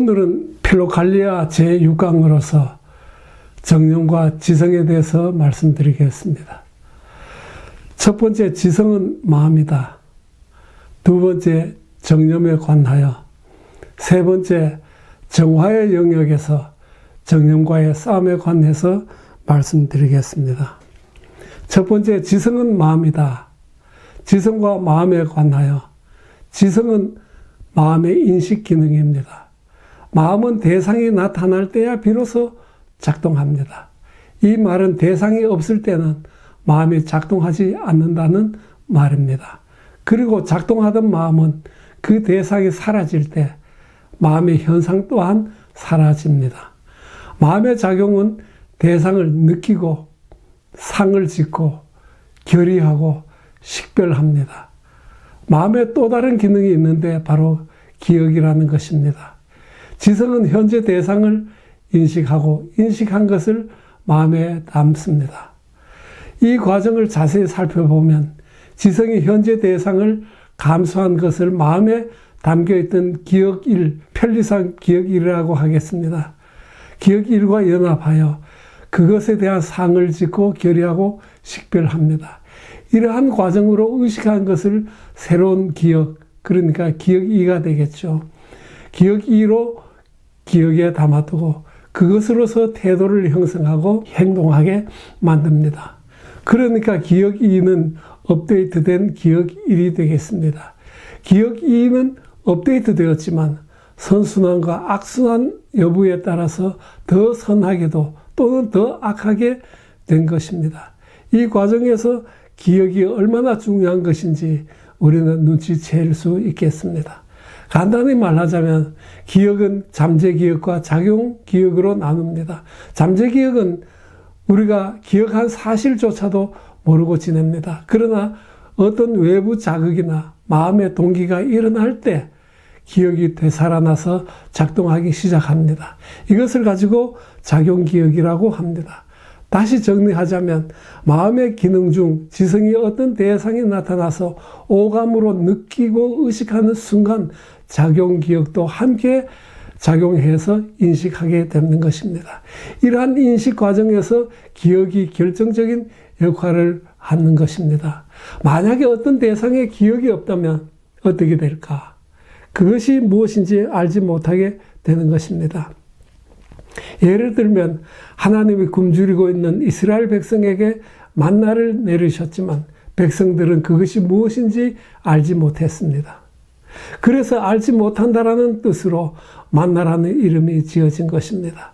오늘은 필로갈리아 제6강으로서 정념과 지성에 대해서 말씀드리겠습니다. 첫 번째, 지성은 마음이다. 두 번째, 정념에 관하여. 세 번째, 정화의 영역에서 정념과의 싸움에 관해서 말씀드리겠습니다. 첫 번째, 지성은 마음이다. 지성과 마음에 관하여. 지성은 마음의 인식 기능입니다. 마음은 대상이 나타날 때야 비로소 작동합니다. 이 말은 대상이 없을 때는 마음이 작동하지 않는다는 말입니다. 그리고 작동하던 마음은 그 대상이 사라질 때 마음의 현상 또한 사라집니다. 마음의 작용은 대상을 느끼고 상을 짓고 결의하고 식별합니다. 마음에 또 다른 기능이 있는데 바로 기억이라는 것입니다. 지성은 현재 대상을 인식하고 인식한 것을 마음에 담습니다. 이 과정을 자세히 살펴보면 지성이 현재 대상을 감수한 것을 마음에 담겨있던 기억일, 편리상 기억일이라고 하겠습니다. 기억일과 연합하여 그것에 대한 상을 짓고 결의하고 식별합니다. 이러한 과정으로 의식한 것을 새로운 기억, 그러니까 기억이가 되겠죠. 기억이로 기억에 담아두고 그것으로서 태도를 형성하고 행동하게 만듭니다. 그러니까 기억이는 업데이트된 기억일이 되겠습니다. 기억이는 업데이트 되었지만 선순환과 악순환 여부에 따라서 더 선하게도 또는 더 악하게 된 것입니다. 이 과정에서 기억이 얼마나 중요한 것인지 우리는 눈치챌 수 있겠습니다. 간단히 말하자면 기억은 잠재기억과 작용기억으로 나눕니다. 잠재기억은 우리가 기억한 사실조차도 모르고 지냅니다. 그러나 어떤 외부 자극이나 마음의 동기가 일어날 때 기억이 되살아나서 작동하기 시작합니다. 이것을 가지고 작용기억이라고 합니다. 다시 정리하자면 마음의 기능 중 지성이 어떤 대상이 나타나서 오감으로 느끼고 의식하는 순간 작용기억도 함께 작용해서 인식하게 되는 것입니다. 이러한 인식 과정에서 기억이 결정적인 역할을 하는 것입니다. 만약에 어떤 대상에 기억이 없다면 어떻게 될까? 그것이 무엇인지 알지 못하게 되는 것입니다. 예를 들면 하나님이 굶주리고 있는 이스라엘 백성에게 만나를 내리셨지만 백성들은 그것이 무엇인지 알지 못했습니다. 그래서 알지 못한다라는 뜻으로 만나라는 이름이 지어진 것입니다.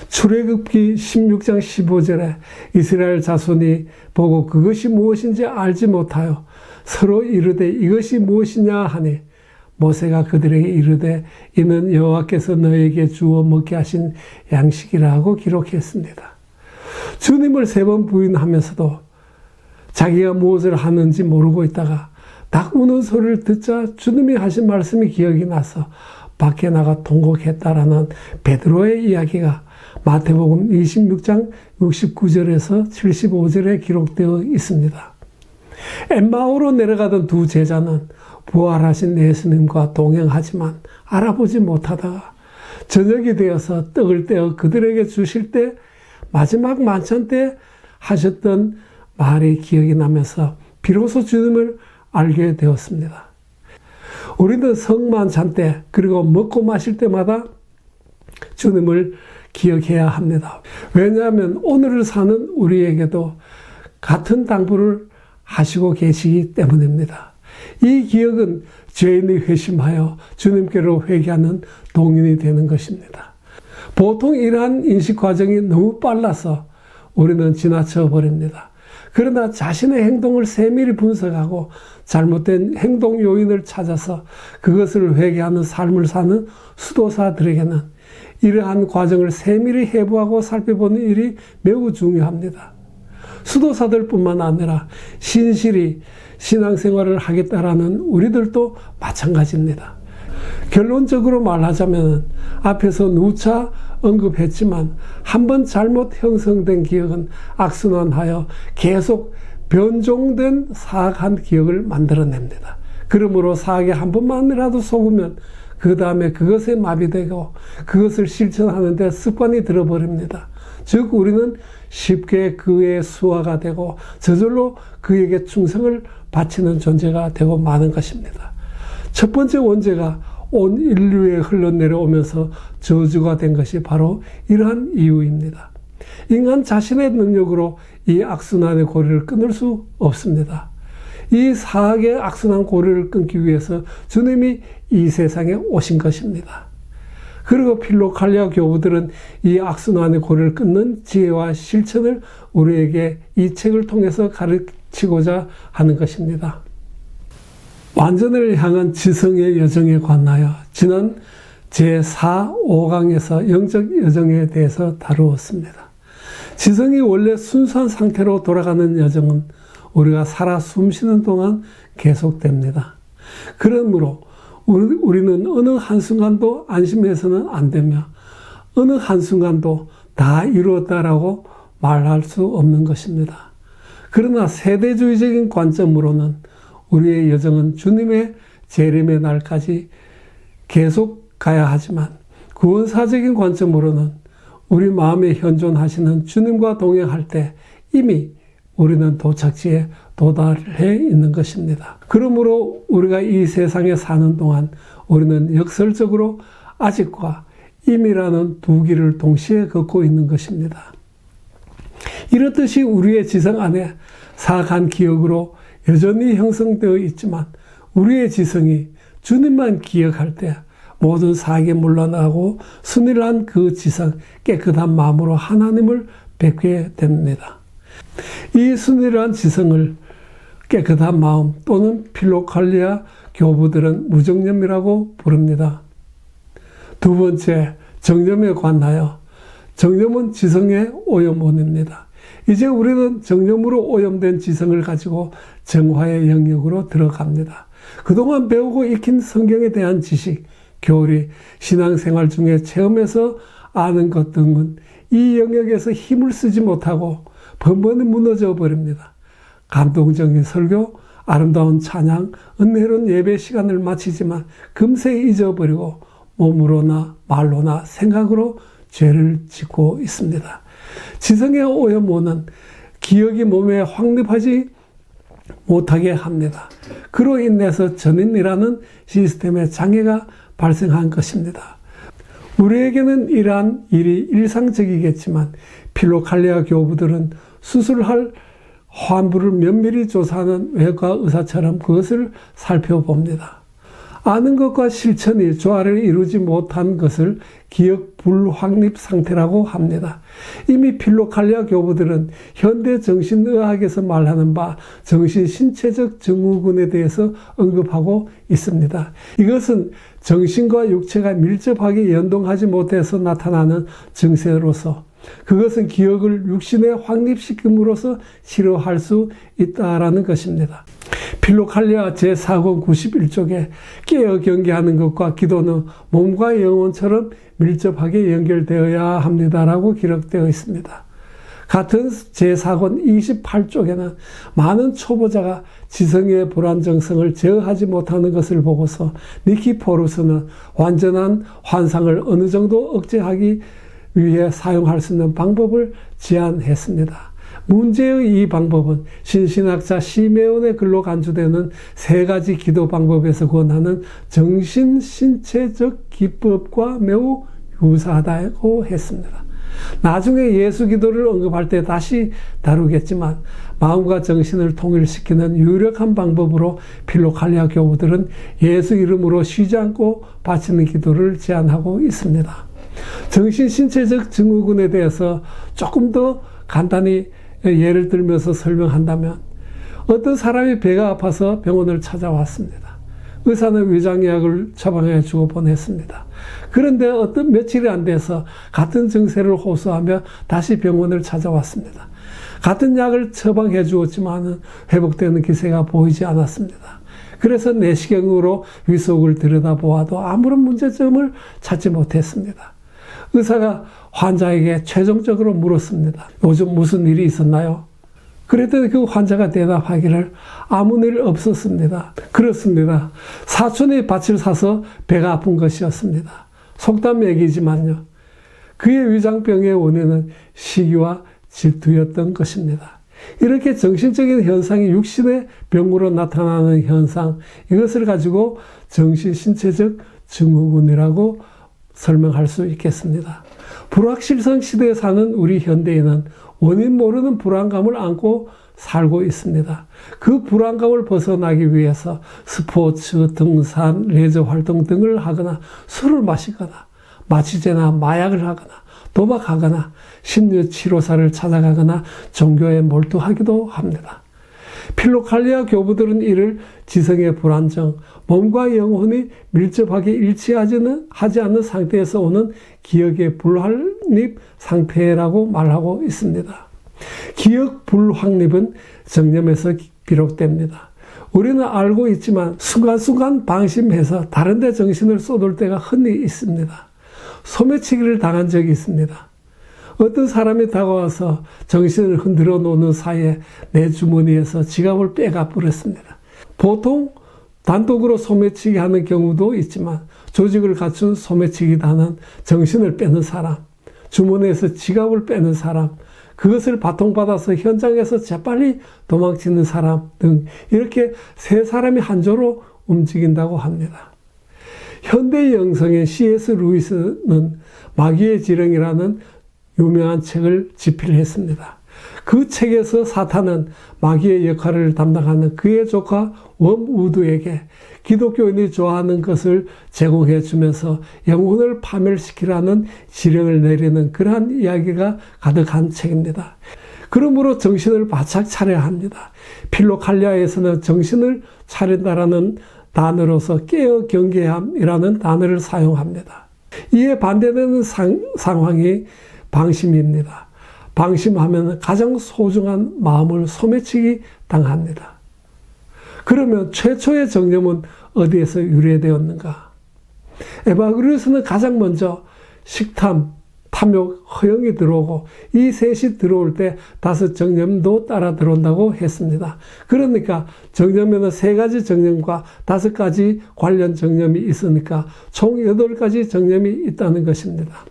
출애굽기 16장 15절에 이스라엘 자손이 보고 그것이 무엇인지 알지 못하여 서로 이르되 이것이 무엇이냐 하니 모세가 그들에게 이르되 이는 여호와께서 너에게 주어 먹게 하신 양식이라고 기록했습니다. 주님을 3번 부인하면서도 자기가 무엇을 하는지 모르고 있다가 닭 우는 소리를 듣자 주님이 하신 말씀이 기억이 나서 밖에 나가 통곡했다라는 베드로의 이야기가 마태복음 26장 69절에서 75절에 기록되어 있습니다. 엠마오로 내려가던 두 제자는 부활하신 예수님과 동행하지만 알아보지 못하다가 저녁이 되어서 떡을 떼어 그들에게 주실 때 마지막 만찬 때 하셨던 말이 기억이 나면서 비로소 주님을 알게 되었습니다. 우리는 성만찬 때 그리고 먹고 마실 때마다 주님을 기억해야 합니다. 왜냐하면 오늘을 사는 우리에게도 같은 당부를 하시고 계시기 때문입니다. 이 기억은 죄인이 회심하여 주님께로 회개하는 동인이 되는 것입니다. 보통 이러한 인식 과정이 너무 빨라서 우리는 지나쳐 버립니다. 그러나 자신의 행동을 세밀히 분석하고 잘못된 행동 요인을 찾아서 그것을 회개하는 삶을 사는 수도사들에게는 이러한 과정을 세밀히 해부하고 살펴보는 일이 매우 중요합니다. 수도사들뿐만 아니라 신실히 신앙생활을 하겠다라는 우리들도 마찬가지입니다. 결론적으로 말하자면 앞에서 누차 언급했지만 한번 잘못 형성된 기억은 악순환하여 계속 변종된 사악한 기억을 만들어냅니다. 그러므로 사악에 한 번만이라도 속으면 그 다음에 그것에 마비되고 그것을 실천하는 데 습관이 들어버립니다. 즉 우리는 쉽게 그의 수하가 되고 저절로 그에게 충성을 바치는 존재가 되고 마는 것입니다. 첫 번째 원죄가 온 인류에 흘러내려오면서 저주가 된 것이 바로 이러한 이유입니다. 인간 자신의 능력으로 이 악순환의 고리를 끊을 수 없습니다. 이 사악의 악순환 고리를 끊기 위해서 주님이 이 세상에 오신 것입니다. 그리고 필로칼리아 교부들은 이 악순환의 고리를 끊는 지혜와 실천을 우리에게 이 책을 통해서 가르치고자 하는 것입니다. 완전을 향한 지성의 여정에 관하여 지난 제4, 5강에서 영적 여정에 대해서 다루었습니다. 지성이 원래 순수한 상태로 돌아가는 여정은 우리가 살아 숨쉬는 동안 계속됩니다. 그러므로 우리는 어느 한순간도 안심해서는 안 되며 어느 한순간도 다 이루었다라고 말할 수 없는 것입니다. 그러나 세대주의적인 관점으로는 우리의 여정은 주님의 재림의 날까지 계속 가야 하지만 구원사적인 관점으로는 우리 마음에 현존하시는 주님과 동행할 때 이미 우리는 도착지에 도달해 있는 것입니다. 그러므로 우리가 이 세상에 사는 동안 우리는 역설적으로 아직과 이미라는 두 길을 동시에 걷고 있는 것입니다. 이렇듯이 우리의 지성 안에 사악한 기억으로 여전히 형성되어 있지만 우리의 지성이 주님만 기억할 때 모든 사악이 물러나고 순일한 그 지성, 깨끗한 마음으로 하나님을 뵙게 됩니다. 이 순일한 지성을 깨끗한 마음 또는 필로칼리아 교부들은 무정념이라고 부릅니다. 두 번째, 정념에 관하여 정념은 지성의 오염원입니다. 이제 우리는 정념으로 오염된 지성을 가지고 정화의 영역으로 들어갑니다. 그동안 배우고 익힌 성경에 대한 지식, 교리, 신앙생활 중에 체험해서 아는 것 등은 이 영역에서 힘을 쓰지 못하고 번번이 무너져 버립니다. 감동적인 설교, 아름다운 찬양, 은혜로운 예배 시간을 마치지만 금세 잊어버리고 몸으로나 말로나 생각으로 죄를 짓고 있습니다. 지성의 오염원은 기억이 몸에 확립하지 못하게 합니다. 그로 인해서 전인이라는 시스템의 장애가 발생한 것입니다. 우리에게는 이러한 일이 일상적이겠지만 필로칼리아 교부들은 수술할 환부를 면밀히 조사하는 외과 의사처럼 그것을 살펴봅니다. 아는 것과 실천이 조화를 이루지 못한 것을 기억 불확립 상태라고 합니다. 이미 필로칼리아 교부들은 현대 정신의학에서 말하는 바 정신신체적 증후군에 대해서 언급하고 있습니다. 이것은 정신과 육체가 밀접하게 연동하지 못해서 나타나는 증세로서 그것은 기억을 육신에 확립시킴으로써 치료할 수 있다라는 것입니다. 필로칼리아 제4권 91쪽에 깨어 경계하는 것과 기도는 몸과 영혼처럼 밀접하게 연결되어야 합니다라고 기록되어 있습니다. 같은 제4권 28쪽에는 많은 초보자가 지성의 불안정성을 제어하지 못하는 것을 보고서 니키포루스는 완전한 환상을 어느 정도 억제하기 위해 사용할 수 있는 방법을 제안했습니다. 문제의 이 방법은 신신학자 시메온의 글로 간주되는 세 가지 기도 방법에서 권하는 정신신체적 기법과 매우 유사하다고 했습니다. 나중에 예수 기도를 언급할 때 다시 다루겠지만 마음과 정신을 통일시키는 유력한 방법으로 필로칼리아 교부들은 예수 이름으로 쉬지 않고 바치는 기도를 제안하고 있습니다. 정신신체적 증후군에 대해서 조금 더 간단히 예를 들면서 설명한다면 어떤 사람이 배가 아파서 병원을 찾아왔습니다. 의사는 위장약을 처방해 주고 보냈습니다. 그런데 어떤 며칠이 안 돼서 같은 증세를 호소하며 다시 병원을 찾아왔습니다. 같은 약을 처방해 주었지만 회복되는 기세가 보이지 않았습니다. 그래서 내시경으로 위속을 들여다보아도 아무런 문제점을 찾지 못했습니다. 의사가 환자에게 최종적으로 물었습니다. 요즘 무슨 일이 있었나요? 그랬더니 그 환자가 대답하기를 아무 일 없었습니다. 그렇습니다. 사촌이 밭을 사서 배가 아픈 것이었습니다. 속담 얘기지만요. 그의 위장병의 원인은 시기와 질투였던 것입니다. 이렇게 정신적인 현상이 육신의 병으로 나타나는 현상, 이것을 가지고 정신신체적 증후군이라고 설명할 수 있겠습니다. 불확실성 시대에 사는 우리 현대인은 원인 모르는 불안감을 안고 살고 있습니다. 그 불안감을 벗어나기 위해서 스포츠, 등산, 레저 활동 등을 하거나 술을 마시거나 마취제나 마약을 하거나 도박하거나 심리치료사를 찾아가거나 종교에 몰두하기도 합니다. 필로칼리아 교부들은 이를 지성의 불안정, 몸과 영혼이 밀접하게 일치하지 않는 상태에서 오는 기억의 불확립 상태라고 말하고 있습니다. 기억 불확립은 정념에서 비롯됩니다. 우리는 알고 있지만 순간순간 방심해서 다른 데 정신을 쏟을 때가 흔히 있습니다. 소매치기를 당한 적이 있습니다. 어떤 사람이 다가와서 정신을 흔들어 놓는 사이에 내 주머니에서 지갑을 빼가 버렸습니다. 보통 단독으로 소매치기 하는 경우도 있지만 조직을 갖춘 소매치기단은 정신을 빼는 사람, 주머니에서 지갑을 빼는 사람, 그것을 바통받아서 현장에서 재빨리 도망치는 사람 등 이렇게 세 사람이 한 조로 움직인다고 합니다. 현대 영성인 C.S. 루이스는 마귀의 지령이라는 유명한 책을 집필했습니다. 그 책에서 사탄은 마귀의 역할을 담당하는 그의 조카 웜우드에게 기독교인이 좋아하는 것을 제공해 주면서 영혼을 파멸시키라는 지령을 내리는 그러한 이야기가 가득한 책입니다. 그러므로 정신을 바짝 차려야 합니다. 필로칼리아에서는 정신을 차린다라는 단어로서 깨어 경계함이라는 단어를 사용합니다. 이에 반대되는 상황이 방심입니다. 방심하면 가장 소중한 마음을 소매치기 당합니다. 그러면 최초의 정념은 어디에서 유래되었는가? 에바그리우스는 가장 먼저 식탐, 탐욕, 허영이 들어오고 이 셋이 들어올 때 5 정념도 따라 들어온다고 했습니다. 그러니까 정념에는 3가지 정념과 5가지 관련 정념이 있으니까 총 8가지 정념이 있다는 것입니다.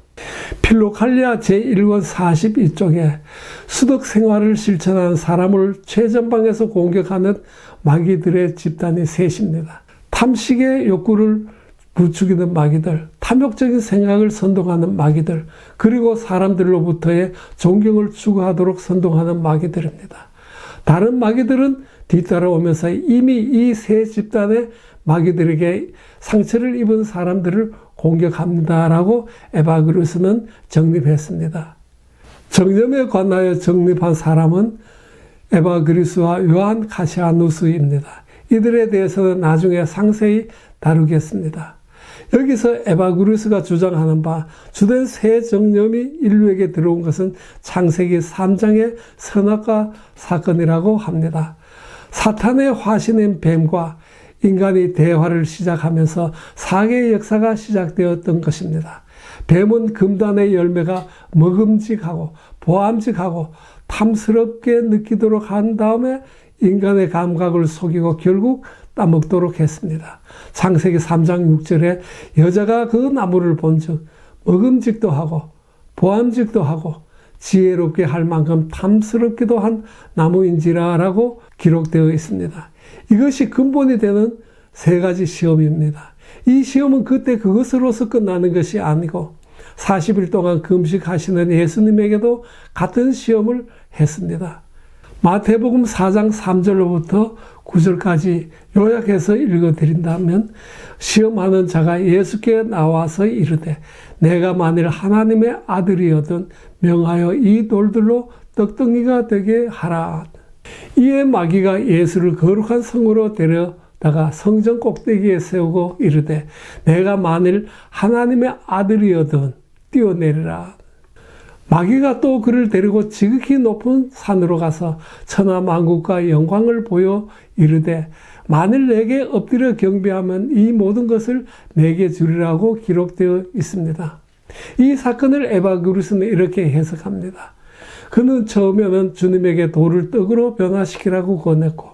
필로칼리아 제1권 42쪽에 수덕 생활을 실천하는 사람을 최전방에서 공격하는 마귀들의 집단이 셋입니다. 탐식의 욕구를 부추기는 마귀들, 탐욕적인 생각을 선동하는 마귀들, 그리고 사람들로부터의 존경을 추구하도록 선동하는 마귀들입니다. 다른 마귀들은 뒤따라오면서 이미 이 세 집단의 마귀들에게 상처를 입은 사람들을 공격합니다라고 에바그리우스는 정립했습니다. 정념에 관하여 정립한 사람은 에바그리우스와 요한 카시아누스입니다. 이들에 대해서는 나중에 상세히 다루겠습니다. 여기서 에바그리우스가 주장하는 바 주된 세 정념이 인류에게 들어온 것은 창세기 3장의 선악과 사건이라고 합니다. 사탄의 화신인 뱀과 인간이 대화를 시작하면서 사계의 역사가 시작되었던 것입니다. 뱀은 금단의 열매가 먹음직하고 보암직하고 탐스럽게 느끼도록 한 다음에 인간의 감각을 속이고 결국 따먹도록 했습니다. 창세기 3장 6절에 여자가 그 나무를 본즉 먹음직도 하고 보암직도 하고 지혜롭게 할 만큼 탐스럽기도 한 나무인지라라고 기록되어 있습니다. 이것이 근본이 되는 3가지 시험입니다. 이 시험은 그때 그것으로서 끝나는 것이 아니고 40일 동안 금식하시는 예수님에게도 같은 시험을 했습니다. 마태복음 4장 3절로부터 9절까지 요약해서 읽어드린다면 시험하는 자가 예수께 나와서 이르되 내가 만일 하나님의 아들이어든 명하여 이 돌들로 떡덩이가 되게 하라. 이에 마귀가 예수를 거룩한 성으로 데려다가 성전 꼭대기에 세우고 이르되 내가 만일 하나님의 아들이어든 뛰어내리라. 마귀가 또 그를 데리고 지극히 높은 산으로 가서 천하 만국과 영광을 보여 이르되 만일 내게 엎드려 경배하면 이 모든 것을 내게 주리라고 기록되어 있습니다. 이 사건을 에바그리우스는 이렇게 해석합니다. 그는 처음에는 주님에게 돌을 떡으로 변화시키라고 권했고,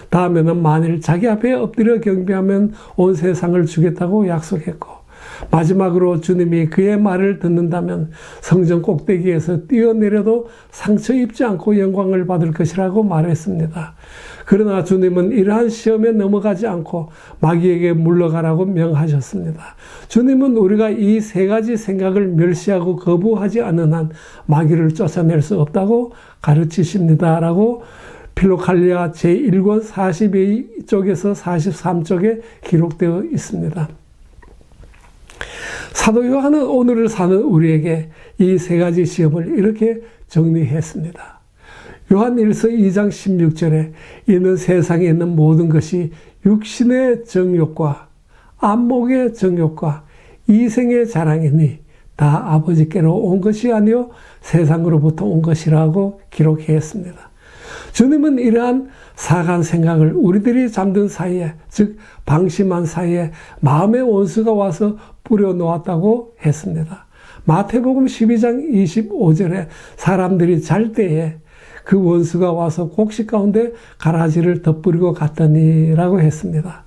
다음에는 만일 자기 앞에 엎드려 경배하면 온 세상을 주겠다고 약속했고, 마지막으로 주님이 그의 말을 듣는다면 성전 꼭대기에서 뛰어내려도 상처 입지 않고 영광을 받을 것이라고 말했습니다. 그러나 주님은 이러한 시험에 넘어가지 않고 마귀에게 물러가라고 명하셨습니다. 주님은 우리가 이 세 가지 생각을 멸시하고 거부하지 않는 한 마귀를 쫓아낼 수 없다고 가르치십니다. 라고 필로칼리아 제1권 42쪽에서 43쪽에 기록되어 있습니다. 사도 요한은 오늘을 사는 우리에게 이 세 가지 시험을 이렇게 정리했습니다. 요한1서 2장 16절에 이는 세상에 있는 모든 것이 육신의 정욕과 안목의 정욕과 이생의 자랑이니 다 아버지께로 온 것이 아니요 세상으로부터 온 것이라고 기록했습니다. 주님은 이러한 사간 생각을 우리들이 잠든 사이에, 즉 방심한 사이에 마음의 원수가 와서 뿌려놓았다고 했습니다. 마태복음 12장 25절에 사람들이 잘 때에 그 원수가 와서 곡식 가운데 가라지를 덧뿌리고 갔더니라고 했습니다.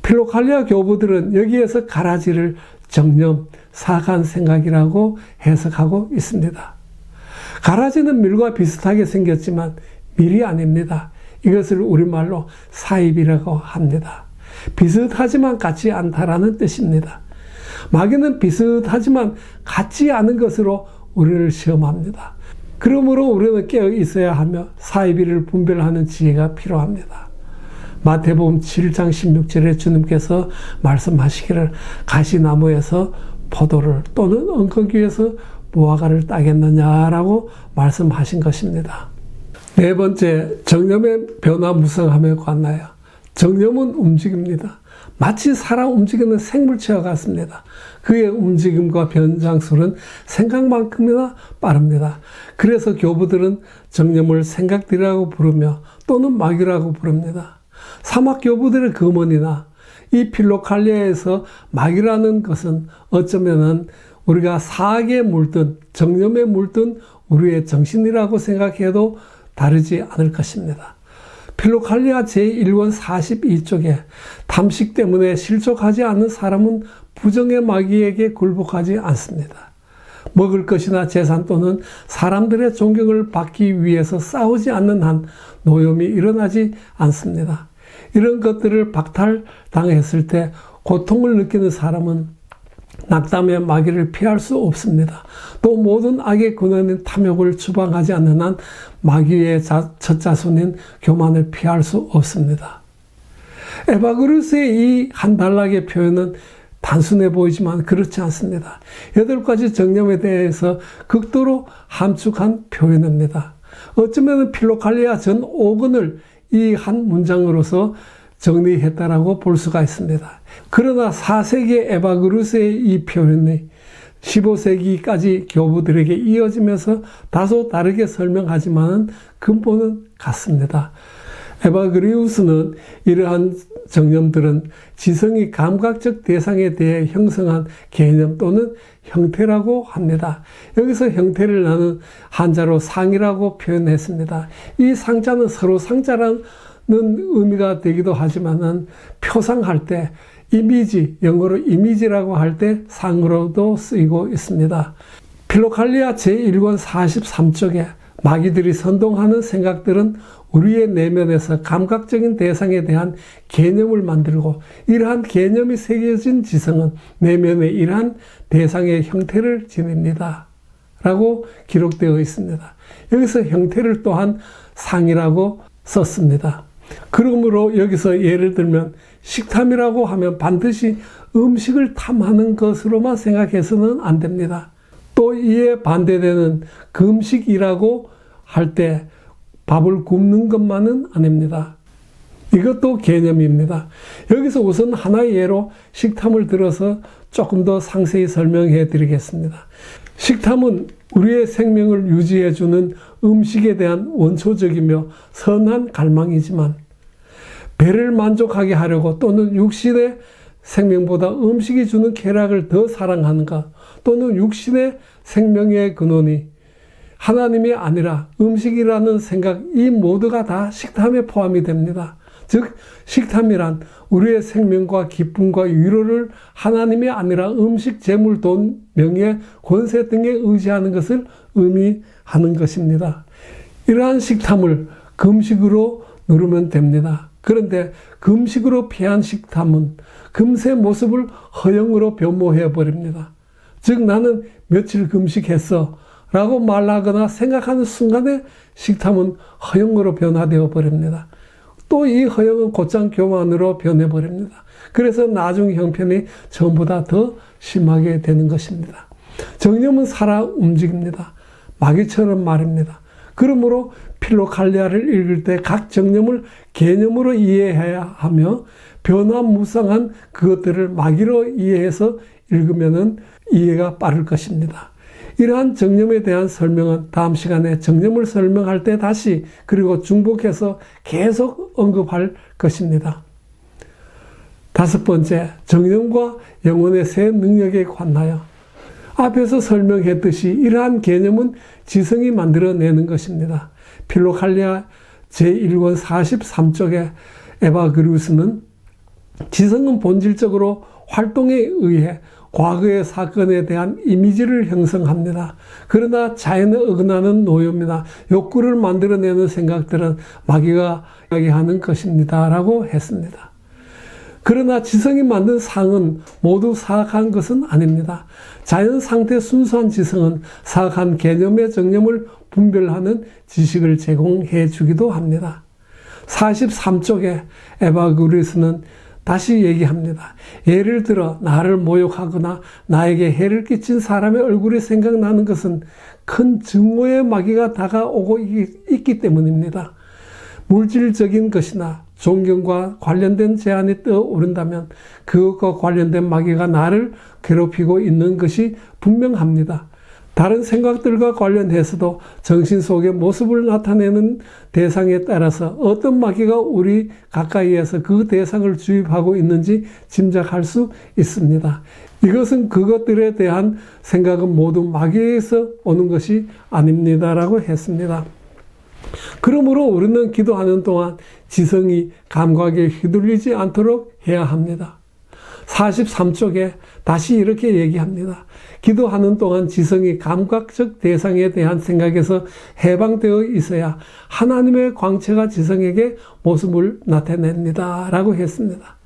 필로칼리아 교부들은 여기에서 가라지를 정념, 사간 생각이라고 해석하고 있습니다. 가라지는 밀과 비슷하게 생겼지만 밀이 아닙니다. 이것을 우리말로 사입이라고 합니다. 비슷하지만 같지 않다라는 뜻입니다. 마귀는 비슷하지만 같지 않은 것으로 우리를 시험합니다. 그러므로 우리는 깨어 있어야 하며 사이비를 분별하는 지혜가 필요합니다. 마태복음 7장 16절에 주님께서 말씀하시기를 가시나무에서 포도를 또는 엉겅퀴에서 무화과를 따겠느냐라고 말씀하신 것입니다. 네 번째, 정념의 변화무성함에 관하여. 정념은 움직입니다. 마치 사람 움직이는 생물체와 같습니다. 그의 움직임과 변장술은 생각만큼이나 빠릅니다. 그래서 교부들은 정념을 생각들이라고 부르며 또는 마귀라고 부릅니다. 사막 교부들의 금원이나 이 필로칼리아에서 마귀라는 것은 어쩌면은 우리가 사악에 물든 정념에 물든 우리의 정신이라고 생각해도 다르지 않을 것입니다. 필로칼리아 제1권 42쪽에 탐식 때문에 실족하지 않는 사람은 부정의 마귀에게 굴복하지 않습니다. 먹을 것이나 재산 또는 사람들의 존경을 받기 위해서 싸우지 않는 한 노염이 일어나지 않습니다. 이런 것들을 박탈당했을 때 고통을 느끼는 사람은 낙담의 마귀를 피할 수 없습니다. 또 모든 악의 근원인 탐욕을 추방하지 않는 한 마귀의 첫 자손인 교만을 피할 수 없습니다. 에바그루스의 이 한 단락의 표현은 단순해 보이지만 그렇지 않습니다. 8가지 정념에 대해서 극도로 함축한 표현입니다. 어쩌면 필로칼리아 전 5권을 이 한 문장으로서 정리했다라고 볼 수가 있습니다. 그러나 4세기 에바그루스의 이 표현이 15세기까지 교부들에게 이어지면서 다소 다르게 설명하지만 근본은 같습니다. 에바그리우스는 이러한 정념들은 지성이 감각적 대상에 대해 형성한 개념 또는 형태라고 합니다. 여기서 형태를 나눈 한자로 상이라고 표현했습니다. 이 상자는 서로 상자라는 의미가 되기도 하지만은 표상할 때 이미지, 영어로 이미지라고 할 때 상으로도 쓰이고 있습니다. 필로칼리아 제1권 43쪽에 마귀들이 선동하는 생각들은 우리의 내면에서 감각적인 대상에 대한 개념을 만들고 이러한 개념이 새겨진 지성은 내면에 이러한 대상의 형태를 지닙니다. 라고 기록되어 있습니다. 여기서 형태를 또한 상이라고 썼습니다. 그러므로 여기서 예를 들면 식탐이라고 하면 반드시 음식을 탐하는 것으로만 생각해서는 안 됩니다. 또 이에 반대되는 금식이라고 할 때 밥을 굶는 것만은 아닙니다. 이것도 개념입니다. 여기서 우선 하나의 예로 식탐을 들어서 조금 더 상세히 설명해 드리겠습니다. 식탐은 우리의 생명을 유지해주는 음식에 대한 원초적이며 선한 갈망이지만 배를 만족하게 하려고 또는 육신의 생명보다 음식이 주는 쾌락을 더 사랑하는 것 또는 육신의 생명의 근원이 하나님이 아니라 음식이라는 생각, 이 모두가 다 식탐에 포함이 됩니다. 즉 식탐이란 우리의 생명과 기쁨과 위로를 하나님이 아니라 음식, 재물, 돈, 명예, 권세 등에 의지하는 것을 의미하는 것입니다. 이러한 식탐을 금식으로 누르면 됩니다. 그런데 금식으로 피한 식탐은 금세 모습을 허영으로 변모해 버립니다. 즉 나는 며칠 금식했어 라고 말하거나 생각하는 순간에 식탐은 허영으로 변화되어 버립니다. 또 이 허영은 곧장 교만으로 변해버립니다. 그래서 나중 형편이 전보다 더 심하게 되는 것입니다. 정념은 살아 움직입니다. 마귀처럼 말입니다. 그러므로 필로칼리아를 읽을 때 각 정념을 개념으로 이해해야 하며 변화무쌍한 그것들을 마귀로 이해해서 읽으면 이해가 빠를 것입니다. 이러한 정념에 대한 설명은 다음 시간에 정념을 설명할 때 다시 그리고 중복해서 계속 언급할 것입니다. 다섯 번째, 정념과 영혼의 새 능력에 관하여 앞에서 설명했듯이 이러한 개념은 지성이 만들어내는 것입니다. 필로칼리아 제1권 43쪽에 에바그리우스는 지성은 본질적으로 활동에 의해 과거의 사건에 대한 이미지를 형성합니다. 그러나 자연에 어긋나는 노예입니다. 욕구를 만들어내는 생각들은 마귀가 이야기하는 것입니다. 라고 했습니다. 그러나 지성이 만든 상은 모두 사악한 것은 아닙니다. 자연 상태 순수한 지성은 사악한 개념의 정념을 분별하는 지식을 제공해 주기도 합니다. 43쪽에 에바그리우스는 다시 얘기합니다. 예를 들어 나를 모욕하거나 나에게 해를 끼친 사람의 얼굴이 생각나는 것은 큰 증오의 마귀가 다가오고 있기 때문입니다. 물질적인 것이나 존경과 관련된 제안이 떠오른다면 그것과 관련된 마귀가 나를 괴롭히고 있는 것이 분명합니다. 다른 생각들과 관련해서도 정신 속의 모습을 나타내는 대상에 따라서 어떤 마귀가 우리 가까이에서 그 대상을 주입하고 있는지 짐작할 수 있습니다. 이것은 그것들에 대한 생각은 모두 마귀에서 오는 것이 아닙니다라고 했습니다. 그러므로 우리는 기도하는 동안 지성이 감각에 휘둘리지 않도록 해야 합니다. 43쪽에 다시 이렇게 얘기합니다. 기도하는 동안 지성이 감각적 대상에 대한 생각에서 해방되어 있어야 하나님의 광채가 지성에게 모습을 나타냅니다. 라고 했습니다.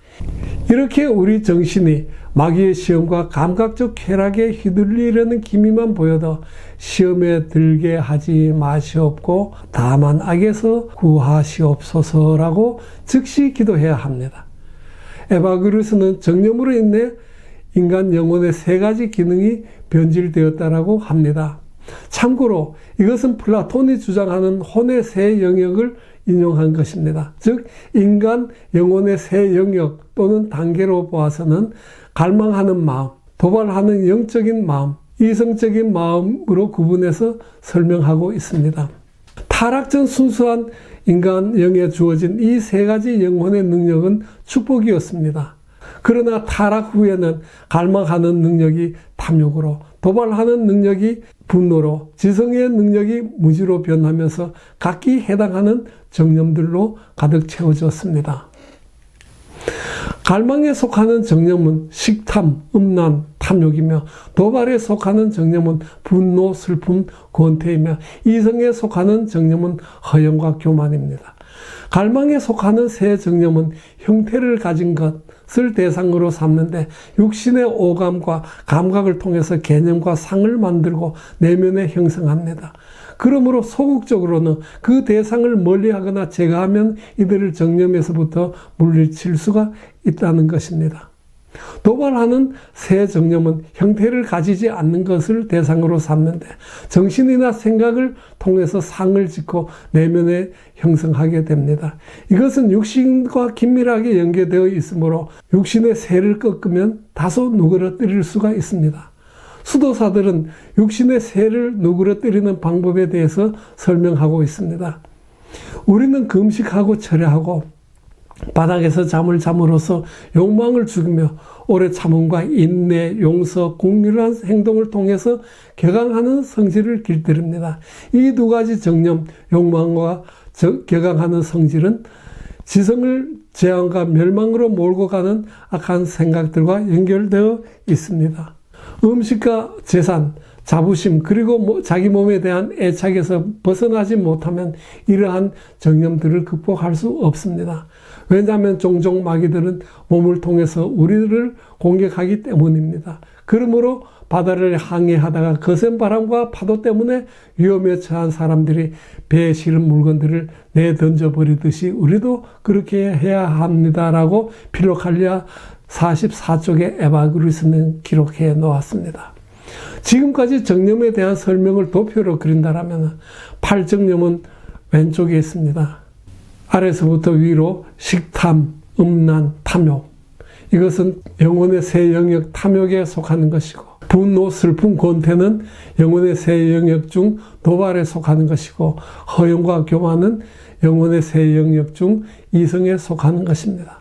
이렇게 우리 정신이 마귀의 시험과 감각적 쾌락에 휘둘리려는 기미만 보여도 시험에 들게 하지 마시옵고 다만 악에서 구하시옵소서라고 즉시 기도해야 합니다. 에바그리우스는 정념으로 인해 인간 영혼의 세 가지 기능이 변질되었다라고 합니다. 참고로 이것은 플라톤이 주장하는 혼의 세 영역을 인용한 것입니다. 즉 인간 영혼의 세 영역 또는 단계로 보아서는 갈망하는 마음, 도발하는 영적인 마음, 이성적인 마음으로 구분해서 설명하고 있습니다. 타락 전 순수한 인간 영에 주어진 이 세 가지 영혼의 능력은 축복이었습니다. 그러나 타락 후에는 갈망하는 능력이 탐욕으로, 도발하는 능력이 분노로, 지성의 능력이 무지로 변하면서 각기 해당하는 정념들로 가득 채워졌습니다. 갈망에 속하는 정념은 식탐, 음란, 탐욕이며 도발에 속하는 정념은 분노, 슬픔, 권태이며 이성에 속하는 정념은 허영과 교만입니다. 갈망에 속하는 세 정념은 형태를 가진 것을 대상으로 삼는데 육신의 오감과 감각을 통해서 개념과 상을 만들고 내면에 형성합니다. 그러므로 소극적으로는 그 대상을 멀리하거나 제거하면 이들을 정념에서부터 물리칠 수가 있다는 것입니다. 도발하는 새 정념은 형태를 가지지 않는 것을 대상으로 삼는데 정신이나 생각을 통해서 상을 짓고 내면에 형성하게 됩니다. 이것은 육신과 긴밀하게 연계되어 있으므로 육신의 새를 꺾으면 다소 누그러뜨릴 수가 있습니다. 수도사들은 육신의 새를 누그러뜨리는 방법에 대해서 설명하고 있습니다. 우리는 금식하고 철야하고 바닥에서 잠을 잠으로써 욕망을 죽이며 오래 참음과 인내, 용서, 긍휼한 행동을 통해서 격앙하는 성질을 길들입니다. 이 두 가지 정념, 욕망과 격앙하는 성질은 지성을 재앙과 멸망으로 몰고 가는 악한 생각들과 연결되어 있습니다. 음식과 재산, 자부심, 그리고 자기 몸에 대한 애착에서 벗어나지 못하면 이러한 정념들을 극복할 수 없습니다. 왜냐하면 종종 마귀들은 몸을 통해서 우리를 공격하기 때문입니다. 그러므로 바다를 항해하다가 거센 바람과 파도 때문에 위험에 처한 사람들이 배에 실은 물건들을 내던져 버리듯이 우리도 그렇게 해야 합니다라고 필로칼리아 44쪽의 에바그리스는 기록해 놓았습니다. 지금까지 정념에 대한 설명을 도표로 그린다면 8정념은 왼쪽에 있습니다. 아래서부터 위로 식탐, 음란, 탐욕. 이것은 영혼의 세 영역 탐욕에 속하는 것이고, 분노, 슬픔, 권태는 영혼의 세 영역 중 도발에 속하는 것이고, 허용과 교만은 영혼의 세 영역 중 이성에 속하는 것입니다.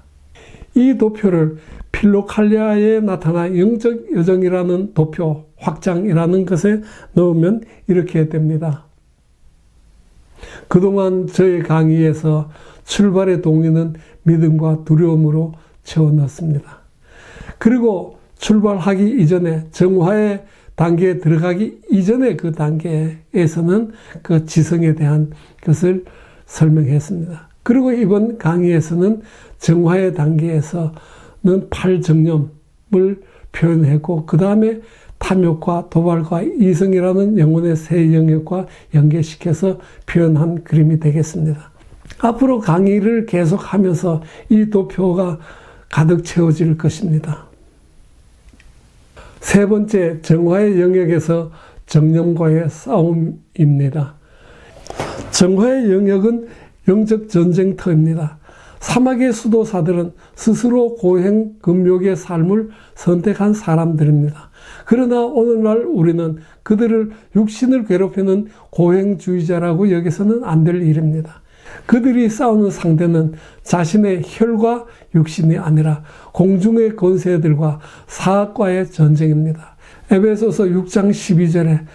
이 도표를 필로칼리아에 나타난 영적 여정이라는 도표, 확장이라는 것에 넣으면 이렇게 됩니다. 그동안 저의 강의에서 출발의 동의는 믿음과 두려움으로 채워넣습니다. 그리고 출발하기 이전에 정화의 단계에 들어가기 이전에 그 단계에서는 그 지성에 대한 것을 설명했습니다. 그리고 이번 강의에서는 정화의 단계에서는 8정념을 표현했고 그 다음에 탐욕과 도발과 이성이라는 영혼의 세 영역과 연계시켜서 표현한 그림이 되겠습니다. 앞으로 강의를 계속하면서 이 도표가 가득 채워질 것입니다. 세 번째, 정화의 영역에서 정념과의 싸움입니다. 정화의 영역은 영적 전쟁터입니다. 사막의 수도사들은 스스로 고행 금욕의 삶을 선택한 사람들입니다. 그러나 오늘날 우리는 그들을 육신을 괴롭히는 고행주의자라고 여기서는 안 될 일입니다. 그들이 싸우는 상대는 자신의 혈과 육신이 아니라 공중의 권세들과 사악과의 전쟁입니다. 에베소서 6장 12절에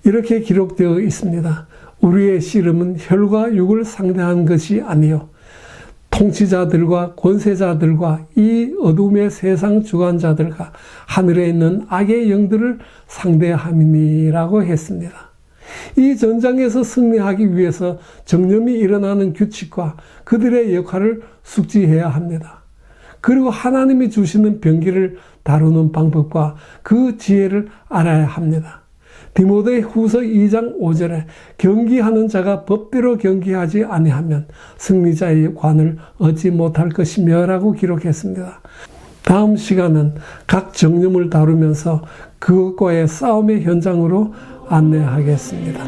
이렇게 기록되어 있습니다. 우리의 씨름은 혈과 육을 상대한 것이 아니요 통치자들과 권세자들과 이 어둠의 세상 주관자들과 하늘에 있는 악의 영들을 상대함이니라고 했습니다. 이 전장에서 승리하기 위해서 정념이 일어나는 규칙과 그들의 역할을 숙지해야 합니다. 그리고 하나님이 주시는 병기를 다루는 방법과 그 지혜를 알아야 합니다. 디모데 후서 2장 5절에 경기하는 자가 법대로 경기하지 아니하면 승리자의 관을 얻지 못할 것이며 라고 기록했습니다. 다음 시간은 각 정념을 다루면서 그것과의 싸움의 현장으로 안내하겠습니다.